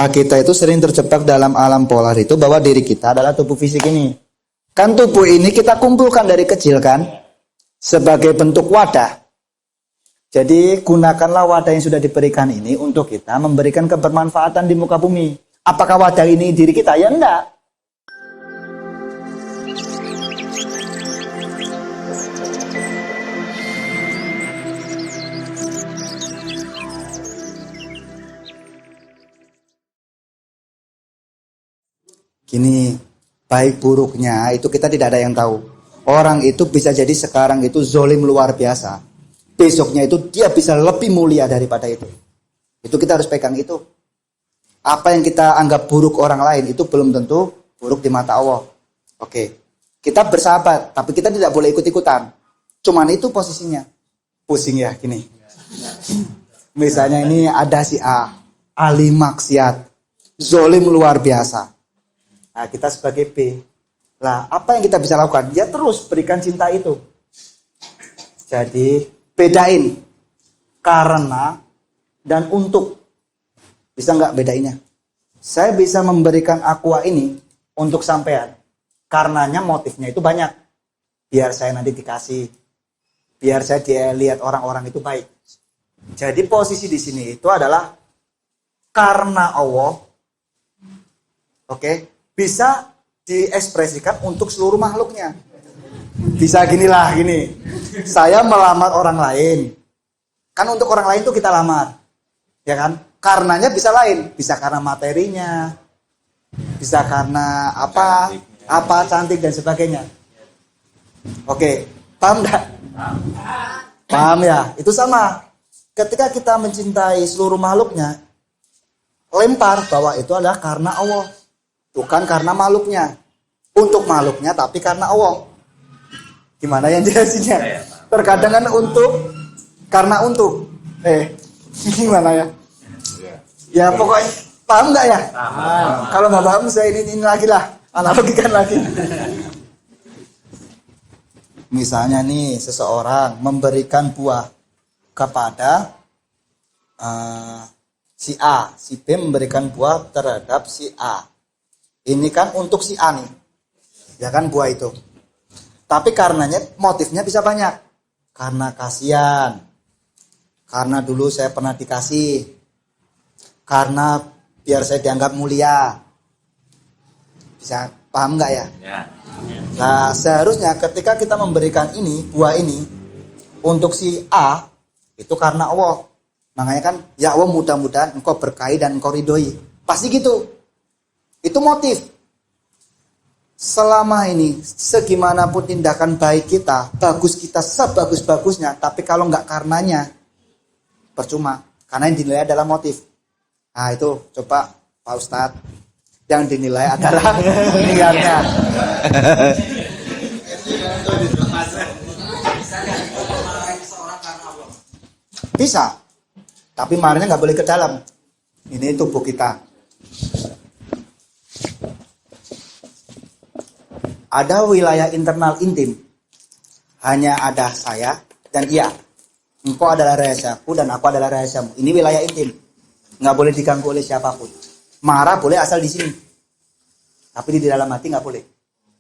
Nah, kita itu sering terjebak dalam alam polar itu bahwa diri kita adalah tubuh fisik ini. Kan tubuh ini kita kumpulkan dari kecil kan, sebagai bentuk wadah. Jadi gunakanlah wadah yang sudah diberikan ini untuk kita memberikan kebermanfaatan di muka bumi. Apakah wadah ini diri kita? Ya enggak. Gini, baik buruknya itu kita tidak ada yang tahu. Orang itu bisa jadi sekarang itu zolim luar biasa. Besoknya itu dia bisa lebih mulia daripada itu. Itu kita harus pegang itu. Apa yang kita anggap buruk orang lain itu belum tentu buruk di mata Allah. Oke, kita bersahabat, tapi kita tidak boleh ikut-ikutan. Cuman itu posisinya. Pusing ya, gini. Misalnya ini ada si A, ahli maksiat, zolim luar biasa. Nah, kita sebagai B. Lah, apa yang kita bisa lakukan? Ya terus berikan cinta itu. Jadi, bedain. Karena dan untuk. Bisa nggak bedainnya? Saya bisa memberikan aqua ini untuk sampean. Karenanya motifnya itu banyak. Biar saya nanti dikasih. Biar saya dilihat orang-orang itu baik. Jadi posisi di sini itu adalah karena Allah. Oke. Bisa diekspresikan untuk seluruh makhluknya. Bisa ginilah, gini. Saya melamar orang lain. Kan untuk orang lain tuh kita lamar. Ya kan? Karenanya bisa lain. Bisa karena materinya. Bisa karena apa cantik dan sebagainya. Oke. Paham enggak? Paham ya? Itu sama. Ketika kita mencintai seluruh makhluknya, lempar bahwa itu adalah karena Allah. Bukan karena makhluknya. Untuk makhluknya tapi karena Allah. Gimana yang jelasinnya? Terkadang kan untuk. Karena untuk. Gimana ya? Ya pokoknya. Paham gak ya? Kalau gak paham saya ini lagi lah. Analogikan lagi. Misalnya nih seseorang memberikan buah kepada si A. Si B memberikan buah terhadap si A. Ini kan untuk si A nih. Ya kan buah itu. Tapi karenanya motifnya bisa banyak. Karena kasihan. Karena dulu saya pernah dikasih. Karena biar saya dianggap mulia. Bisa paham nggak ya? Nah seharusnya ketika kita memberikan ini, buah ini. Untuk si A. Itu karena Allah. Makanya kan ya Allah mudah-mudahan engkau berkahi dan engkau ridhoi. Pasti gitu. Itu motif. Selama ini, segimanapun tindakan baik kita, bagus kita sebagus-bagusnya, tapi kalau nggak karenanya, percuma. Karena yang dinilai adalah motif. Nah itu, coba Pak Ustadz. Yang dinilai adalah niatnya. Bisa. Tapi marahnya nggak boleh ke dalam. Ini tubuh kita. Ada wilayah internal intim. Hanya ada saya dan ia. Engkau adalah rahasiaku dan aku adalah rahasiamu. Ini wilayah intim. Nggak boleh diganggu oleh siapapun. Marah boleh asal di sini. Tapi di dalam hati nggak boleh.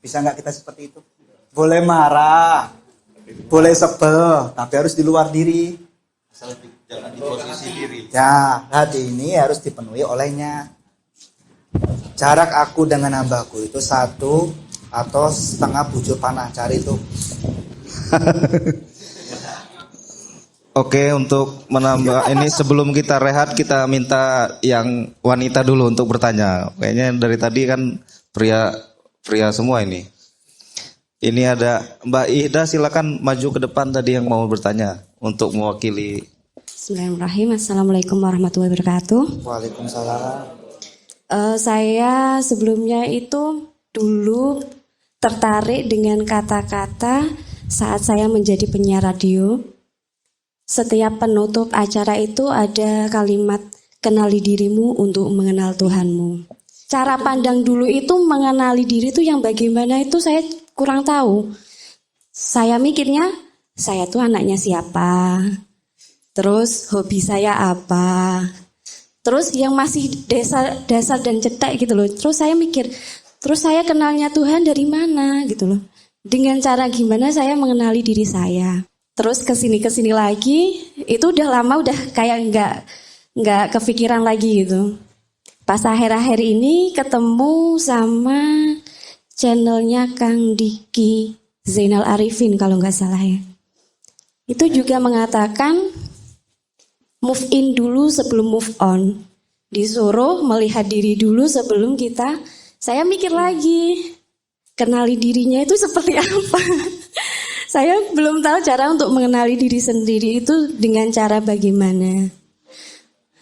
Bisa nggak kita seperti itu? Boleh marah. Boleh sebel. Tapi harus di luar diri. Asal jangan di posisi diri. Ya, hati ini harus dipenuhi olehnya. Jarak aku dengan hambaku itu 1 atau setengah bujur panah, cari itu. Oke, untuk menambah ini sebelum kita rehat kita minta yang wanita dulu untuk bertanya. Kayaknya dari tadi kan pria semua ini. Ini ada Mbak Ihda, silakan maju ke depan tadi yang mau bertanya untuk mewakili. Bismillahirrahmanirrahim. Assalamualaikum warahmatullahi wabarakatuh. Waalaikumsalam. Saya sebelumnya itu dulu tertarik dengan kata-kata saat saya menjadi penyiar radio. Setiap penutup acara itu ada kalimat kenali dirimu untuk mengenal Tuhanmu. Cara pandang dulu itu mengenali diri itu yang bagaimana itu saya kurang tahu. Saya mikirnya saya tuh anaknya siapa, terus hobi saya apa, Terus yang masih dasar dan cetek gitu loh. Terus saya mikir, terus saya kenalnya Tuhan dari mana gitu loh. Dengan cara gimana saya mengenali diri saya. Terus kesini lagi, itu udah lama udah kayak nggak kepikiran lagi gitu. Pas akhir-akhir ini ketemu sama channelnya Kang Diki Zainal Arifin kalau nggak salah ya. Itu juga mengatakan move in dulu sebelum move on. Disuruh melihat diri dulu sebelum kita. Saya mikir lagi, kenali dirinya itu seperti apa. Saya belum tahu cara untuk mengenali diri sendiri itu dengan cara bagaimana.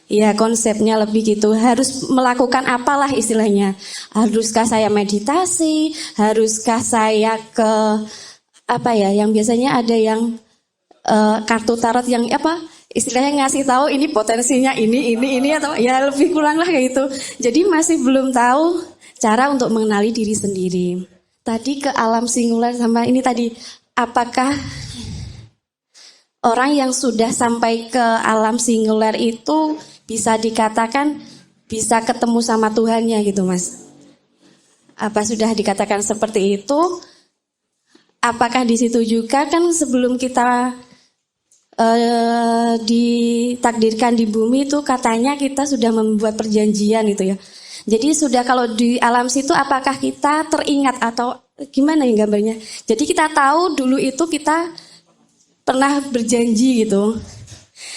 Ya konsepnya lebih gitu, harus melakukan apalah istilahnya. Haruskah saya meditasi, haruskah saya ke apa ya, yang biasanya ada yang kartu tarot yang apa istilahnya ngasih tahu ini potensinya ini atau ya lebih kurang lah kayak gitu. Jadi masih belum tahu cara untuk mengenali diri sendiri. Tadi ke alam singular sama ini tadi, apakah orang yang sudah sampai ke alam singular itu bisa dikatakan bisa ketemu sama Tuhannya gitu Mas? Apa sudah dikatakan seperti itu? Apakah di situ juga kan sebelum kita ditakdirkan di bumi itu katanya kita sudah membuat perjanjian gitu ya. Jadi sudah kalau di alam situ apakah kita teringat atau gimana ya gambarnya? Jadi kita tahu dulu itu kita pernah berjanji gitu.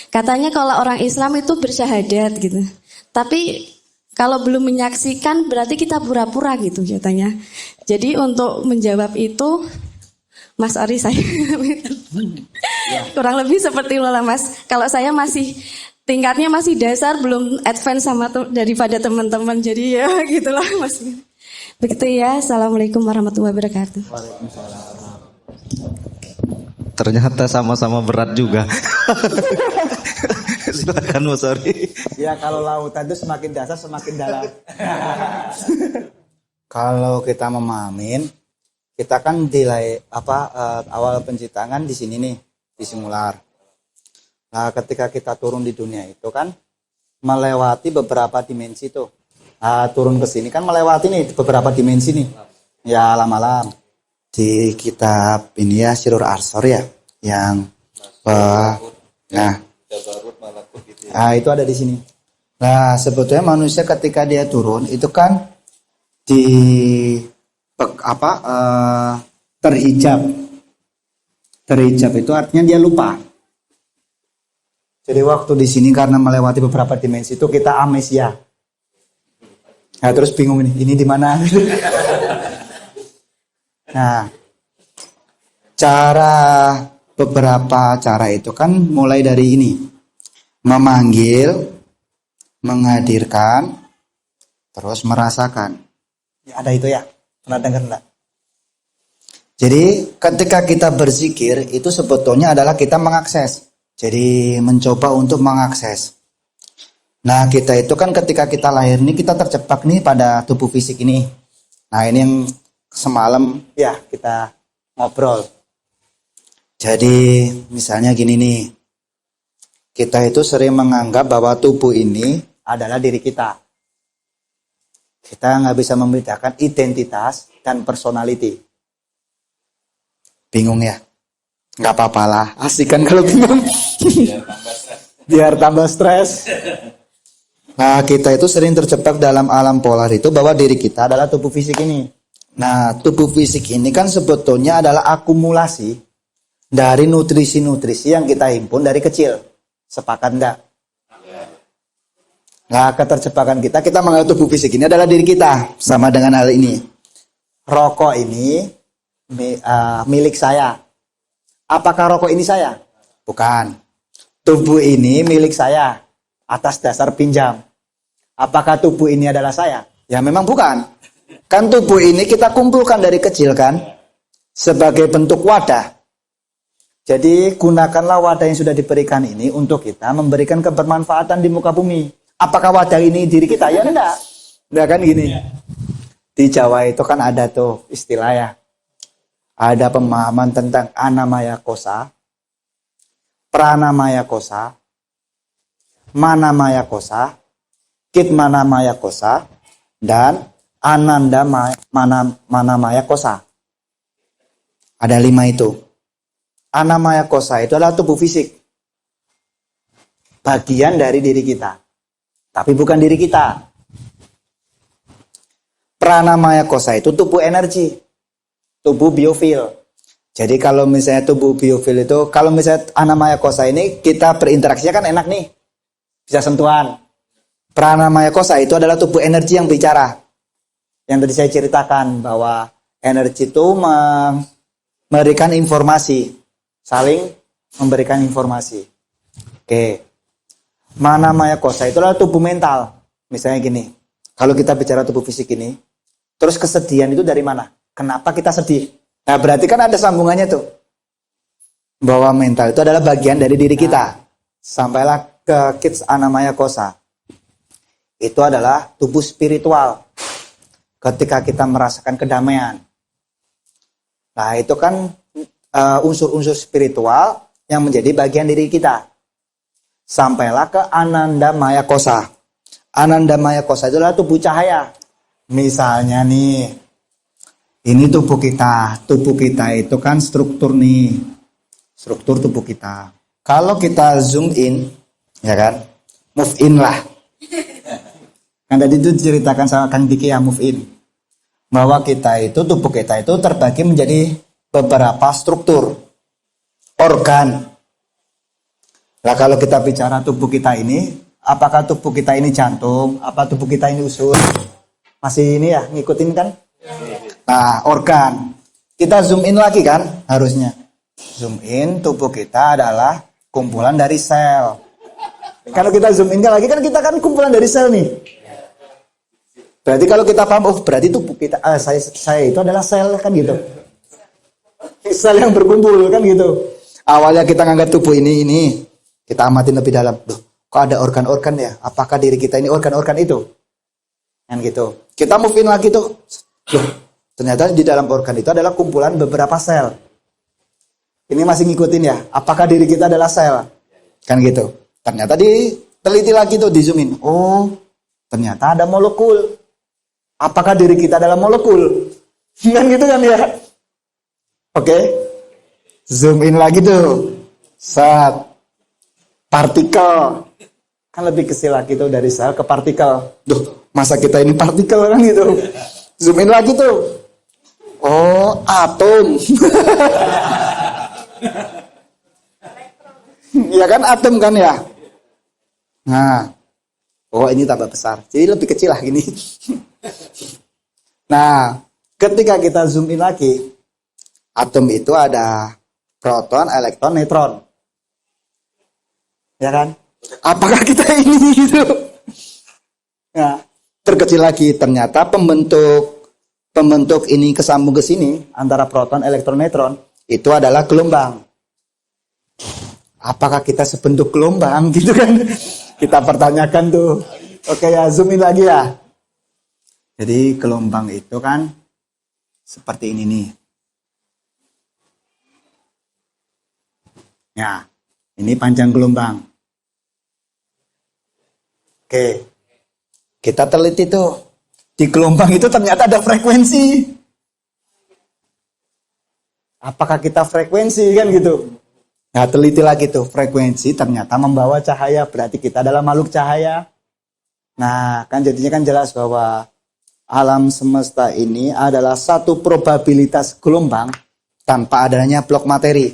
Katanya kalau orang Islam itu bersyahadat gitu. Tapi kalau belum menyaksikan berarti kita pura-pura gitu katanya. Jadi untuk menjawab itu Mas Ari saya kurang lebih seperti itu lah Mas. Kalau saya masih tingkatnya masih dasar, belum advance sama daripada teman-teman. Jadi ya gitulah Mas. Begitu ya. Assalamualaikum warahmatullahi wabarakatuh. Ternyata sama-sama berat juga. Silakan Mas Ari. Ya kalau lautan itu semakin dasar semakin dalam. Kalau kita memahamin, kita kan nilai awal penciptaan di sini nih, di singular. Nah, ketika kita turun di dunia itu kan melewati beberapa dimensi tuh. Turun ke sini kan melewati nih beberapa dimensi nih. Ya alam-alam. Di kitab ini ya Sirur Arsor ya, yang itu ada di sini. Nah, sebetulnya manusia ketika dia turun itu kan terhijab. Terhijab itu artinya dia lupa. Jadi waktu di sini karena melewati beberapa dimensi itu kita amnesia. Nah, terus bingung ini di mana? Nah, beberapa cara itu kan mulai dari ini. Memanggil, menghadirkan, terus merasakan. Ya, ada itu ya? Pernah dengar enggak? Jadi ketika kita berzikir itu sebetulnya adalah kita mengakses. Jadi mencoba untuk mengakses. Nah kita itu kan ketika kita lahir ini kita terjebak nih pada tubuh fisik ini. Nah ini yang semalam ya kita ngobrol. Jadi misalnya gini nih. Kita itu sering menganggap bahwa tubuh ini adalah diri kita. Kita nggak bisa membedakan identitas dan personality. Bingung ya? Nggak apa-apa lah, asik kan kalau bingung. Biar tambah stres. Nah, kita itu sering terjebak dalam alam polar itu bahwa diri kita adalah tubuh fisik ini. Nah, tubuh fisik ini kan sebetulnya adalah akumulasi dari nutrisi-nutrisi yang kita himpun dari kecil. Sepakat enggak? Nah, keterjebakan kita menganggap tubuh fisik ini adalah diri kita. Sama dengan hal ini. Rokok ini milik saya. Apakah rokok ini saya? Bukan. Tubuh ini milik saya atas dasar pinjam. Apakah tubuh ini adalah saya? Ya memang bukan. Kan tubuh ini kita kumpulkan dari kecil kan? Sebagai bentuk wadah. Jadi gunakanlah wadah yang sudah diberikan ini untuk kita memberikan kebermanfaatan di muka bumi. Apakah wadah ini diri kita? Ya enggak. Enggak kan gini. Di Jawa itu kan ada tuh istilah ya. Ada pemahaman tentang anamaya kosa, pranamaya kosa, manamaya kosa, Chit Manamaya Kosa, dan Ananda Manamaya Kosa. Ada 5 itu. Anamaya Kosa itu adalah tubuh fisik. Bagian dari diri kita. Tapi bukan diri kita. Pranamaya Kosa itu tubuh energi. Tubuh biofil. Jadi kalau misalnya tubuh biofil itu, kalau misalnya Anamaya Kosa ini kita berinteraksinya kan enak nih. Bisa sentuhan. Pranamaya Kosa itu adalah tubuh energi yang bicara. Yang tadi saya ceritakan bahwa energi itu memberikan informasi. Saling memberikan informasi. Oke. Manamaya Kosa itu adalah tubuh mental. Misalnya gini, kalau kita bicara tubuh fisik ini, terus kesedihan itu dari mana? Kenapa kita sedih? Nah berarti kan ada sambungannya tuh. Bahwa mental itu adalah bagian dari diri kita. Sampailah ke Chit Anamaya Kosa. Itu adalah tubuh spiritual. Ketika kita merasakan kedamaian. Nah itu kan unsur-unsur spiritual yang menjadi bagian diri kita. Sampailah ke Anandamaya Kosa. Anandamaya Kosa itu adalah tubuh cahaya. Misalnya nih, ini tubuh kita. Tubuh kita itu kan struktur nih. Struktur tubuh kita. Kalau kita zoom in, ya kan, move in lah. Kan tadi itu diceritakan sama Kang Diki ya, move in. Bahwa kita itu, tubuh kita itu terbagi menjadi beberapa struktur. Organ. Nah kalau kita bicara tubuh kita ini, apakah tubuh kita ini jantung, apa tubuh kita ini usus? Masih ini ya, ngikutin kan? Nah, organ. Kita zoom in lagi kan, harusnya. Zoom in, tubuh kita adalah kumpulan dari sel. Kalau kita zoom in lagi kan kita kan kumpulan dari sel nih. Berarti kalau kita paham, oh berarti tubuh kita, saya itu adalah sel kan gitu. Sel yang berkumpul kan gitu. Awalnya kita nganggap tubuh ini. Kita amatin lebih dalam. Loh, kok ada organ-organ ya? Apakah diri kita ini organ-organ itu? Kan gitu. Kita move in lagi tuh. Loh, ternyata di dalam organ itu adalah kumpulan beberapa sel. Ini masih ngikutin ya? Apakah diri kita adalah sel? Kan gitu. Ternyata diteliti lagi tuh, di zoom in. Oh, ternyata ada molekul. Apakah diri kita adalah molekul? Kan gitu kan ya? Oke. Zoom in lagi tuh. Set. Partikel. Kan lebih kecil lagi tuh dari sel ke partikel. Duh, masa kita ini partikel kan gitu. Zoom in lagi tuh. Oh, atom. Ya kan atom kan ya. Nah. Oh, ini tambah besar. Jadi lebih kecil lah gini. Nah, ketika kita zoom in lagi, atom itu ada proton, elektron, neutron. Ya kan? Apakah kita ini gitu? Nah, terkecil lagi ternyata pembentuk ini kesambung ke sini antara proton, elektron, neutron itu adalah gelombang. Apakah kita sebentuk gelombang gitu kan? Kita pertanyakan tuh. Oke ya, zoom in lagi ya. Jadi gelombang itu kan seperti ini nih. Ya, ini panjang gelombang. Oke, kita teliti tuh. Di gelombang itu ternyata ada frekuensi. Apakah kita frekuensi kan gitu? Nah, teliti lagi tuh. Frekuensi ternyata membawa cahaya. Berarti kita adalah makhluk cahaya. Nah, kan jadinya kan jelas bahwa alam semesta ini adalah satu probabilitas gelombang tanpa adanya blok materi.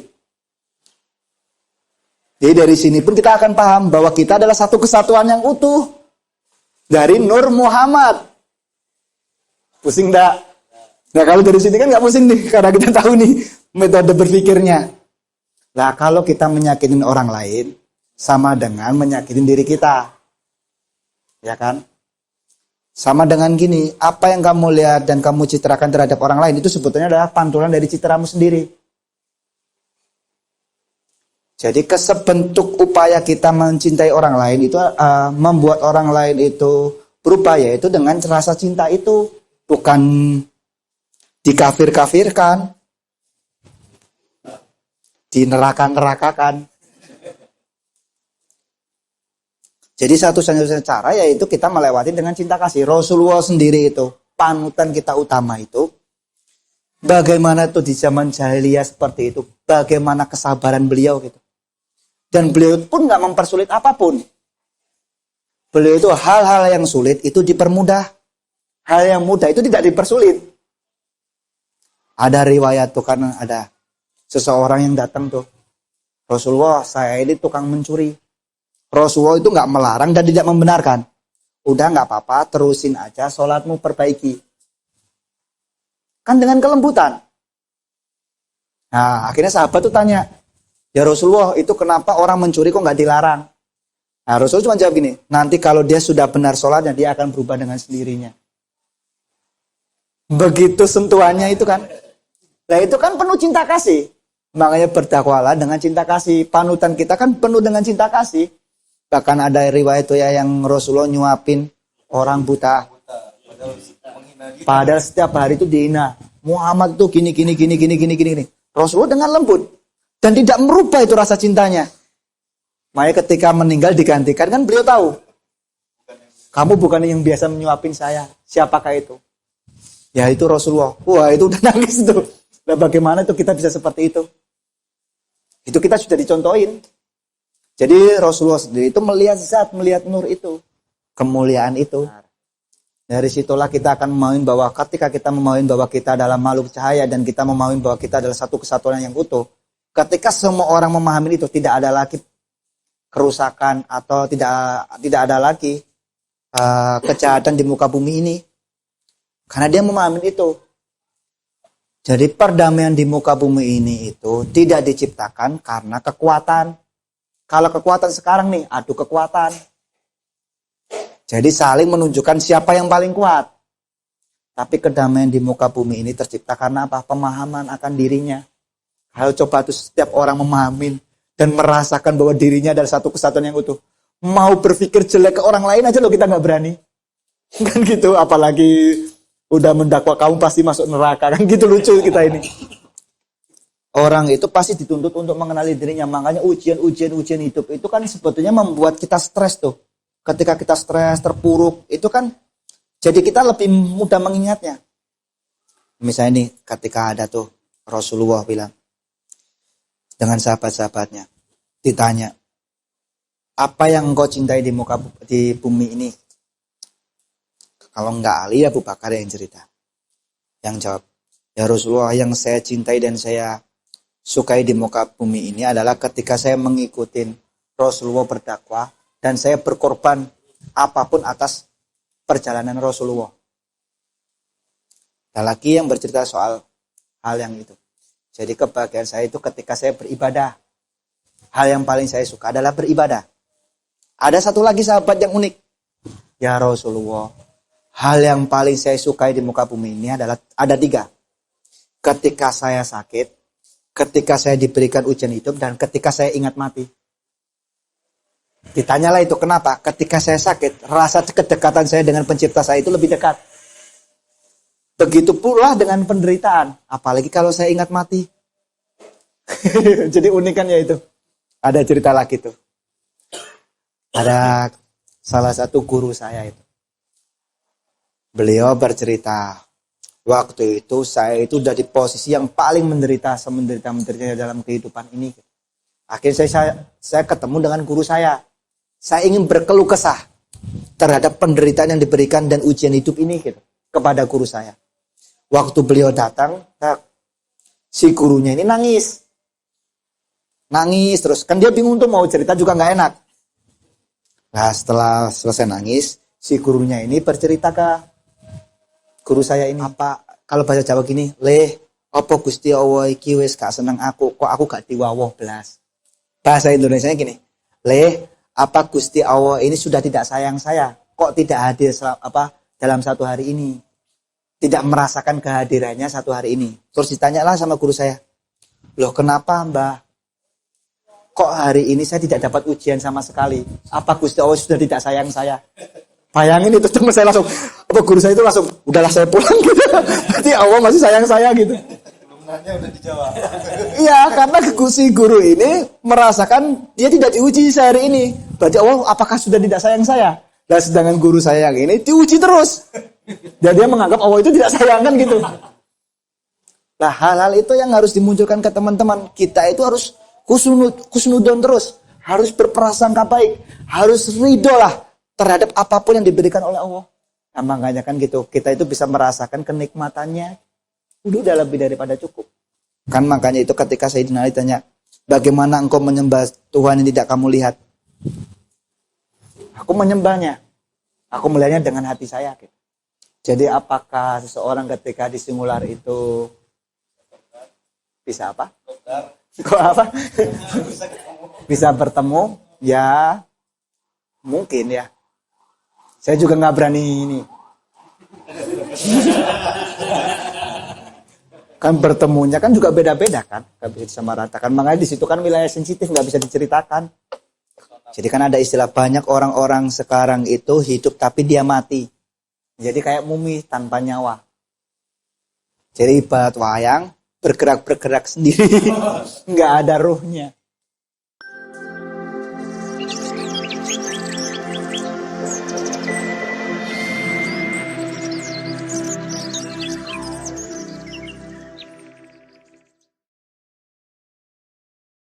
Jadi dari sini pun kita akan paham bahwa kita adalah satu kesatuan yang utuh dari Nur Muhammad. Pusing enggak? Nah kalau dari sini kan nggak pusing nih, karena kita tahu nih metode berpikirnya. Nah kalau kita menyakitin orang lain, sama dengan menyakitin diri kita. Ya kan? Sama dengan gini, apa yang kamu lihat dan kamu citrakan terhadap orang lain itu sebetulnya adalah pantulan dari citramu sendiri. Jadi kesebentuk upaya kita mencintai orang lain itu membuat orang lain itu berupaya itu dengan rasa cinta itu, bukan dikafir-kafirkan, dineraka-nerakakan. Jadi satu-satunya cara yaitu kita melewati dengan cinta kasih. Rasulullah sendiri itu, panutan kita utama itu, bagaimana tuh di zaman jahiliyah seperti itu, bagaimana kesabaran beliau gitu. Dan beliau pun nggak mempersulit apapun. Beliau itu hal-hal yang sulit itu dipermudah. Hal yang mudah itu tidak dipersulit. Ada riwayat tuh kan ada seseorang yang datang tuh. Rasulullah, saya ini tukang mencuri. Rasulullah itu nggak melarang dan tidak membenarkan. Udah nggak apa-apa, terusin aja sholatmu, perbaiki. Kan dengan kelembutan. Nah, akhirnya sahabat tuh tanya, ya Rasulullah, itu kenapa orang mencuri kok nggak dilarang? Nah, Rasulullah cuma jawab gini, nanti kalau dia sudah benar sholatnya, dia akan berubah dengan sendirinya. Begitu sentuhannya itu kan. Nah itu kan penuh cinta kasih. Makanya berdakwalah dengan cinta kasih. Panutan kita kan penuh dengan cinta kasih. Bahkan ada riwayat itu ya yang Rasulullah nyuapin orang buta. Padahal setiap hari itu dihina. Muhammad tuh gini. Rasulullah dengan lembut. Dan tidak merubah itu rasa cintanya. Makanya ketika meninggal digantikan kan beliau tahu. Kamu bukan yang biasa menyuapin saya. Siapakah itu? Ya itu Rasulullah. Wah itu udah nangis tuh. Nah bagaimana tuh kita bisa seperti itu? Itu kita sudah dicontohin. Jadi Rasulullah sendiri itu melihat zat, melihat nur itu. Kemuliaan itu. Dari situlah kita akan memahami bahwa ketika kita memahami bahwa kita adalah makhluk cahaya dan kita memahami bahwa kita adalah satu kesatuan yang utuh. Ketika semua orang memahami itu, tidak ada lagi kerusakan atau tidak ada lagi kejahatan di muka bumi ini. Karena dia memahami itu. Jadi perdamaian di muka bumi ini itu tidak diciptakan karena kekuatan. Kalau kekuatan sekarang nih, adu kekuatan. Jadi saling menunjukkan siapa yang paling kuat. Tapi kedamaian di muka bumi ini tercipta karena apa? Pemahaman akan dirinya. Kalau coba tuh setiap orang memahami dan merasakan bahwa dirinya adalah satu kesatuan yang utuh. Mau berpikir jelek ke orang lain aja loh kita nggak berani. Kan gitu, apalagi udah mendakwa kamu pasti masuk neraka. Kan gitu lucu kita ini. Orang itu pasti dituntut untuk mengenali dirinya. Makanya ujian hidup itu kan sebetulnya membuat kita stres tuh. Ketika kita stres, terpuruk, itu kan jadi kita lebih mudah mengingatnya. Misalnya nih, ketika ada tuh Rasulullah bilang dengan sahabat-sahabatnya, ditanya, apa yang engkau cintai di bumi ini? Kalau enggak Ali, Abu Bakar yang cerita. Yang jawab, ya Rasulullah, yang saya cintai dan saya sukai di muka bumi ini adalah ketika saya mengikuti Rasulullah berdakwah dan saya berkorban apapun atas perjalanan Rasulullah. Ada lagi yang bercerita soal hal yang itu. Jadi kebahagiaan saya itu ketika saya beribadah. Hal yang paling saya suka adalah beribadah. Ada satu lagi sahabat yang unik. Ya Rasulullah, hal yang paling saya sukai di muka bumi ini adalah ada 3. Ketika saya sakit, ketika saya diberikan ujian hidup, dan ketika saya ingat mati. Ditanyalah itu kenapa? Ketika saya sakit, rasa kedekatan saya dengan pencipta saya itu lebih dekat. Begitu pula dengan penderitaan. Apalagi kalau saya ingat mati. Jadi unik kan ya itu. Ada cerita lagi tuh. Ada salah satu guru saya itu. Beliau bercerita, waktu itu saya itu udah di posisi yang paling menderita, semenderita-menderitanya dalam kehidupan ini. Akhirnya saya ketemu dengan guru saya. Saya ingin berkeluh kesah terhadap penderitaan yang diberikan dan ujian hidup ini gitu, kepada guru saya. Waktu beliau datang, si gurunya ini nangis. Nangis terus, kan dia bingung tuh mau cerita juga nggak enak. Nah setelah selesai nangis, si gurunya ini bercerita ke guru saya ini, apa kalau bahasa Jawa gini, leh apa Gusti Allah iki wis gak seneng aku, kok aku gak diwawoh blas. Bahasa Indonesianya gini, leh apa Gusti Allah ini sudah tidak sayang saya, kok tidak hadir dalam satu hari ini, tidak merasakan kehadirannya satu hari ini. Terus ditanyalah sama guru saya, loh kenapa mbah, kok hari ini saya tidak dapat ujian sama sekali, apa Gusti Allah sudah tidak sayang saya? Bayangin itu, cuma saya langsung, guru saya itu langsung, udahlah saya pulang gitu. Berarti Allah masih sayang saya gitu. Iya, karena si guru ini merasakan dia tidak diuji sehari ini. Berarti Allah apakah sudah tidak sayang saya? Dan sedangkan guru saya yang ini diuji terus. Dan dia menganggap Allah itu tidak sayang kan gitu. Nah, hal-hal itu yang harus dimunculkan ke teman-teman. Kita itu harus kusnudon terus. Harus berprasangka baik. Harus ridho lah terhadap apapun yang diberikan oleh Allah. Nah, makanya kan gitu. Kita itu bisa merasakan kenikmatannya. Udah lebih daripada cukup. Kan makanya itu ketika Sayyidina Ali tanya, bagaimana engkau menyembah Tuhan yang tidak kamu lihat? Aku menyembahnya. Aku melihatnya dengan hati saya. Gitu. Jadi apakah seseorang ketika di singular itu bisa apa? Kok apa? Bisa bertemu? Ya, mungkin ya. Saya juga nggak berani ini. Kan bertemunya kan juga beda-beda kan, nggak bisa disamaratakan. Makanya di situ kan wilayah sensitif, nggak bisa diceritakan. Jadi kan ada istilah banyak orang-orang sekarang itu hidup tapi dia mati. Jadi kayak mumi tanpa nyawa. Jadi ibarat wayang bergerak-bergerak sendiri, nggak ada ruhnya.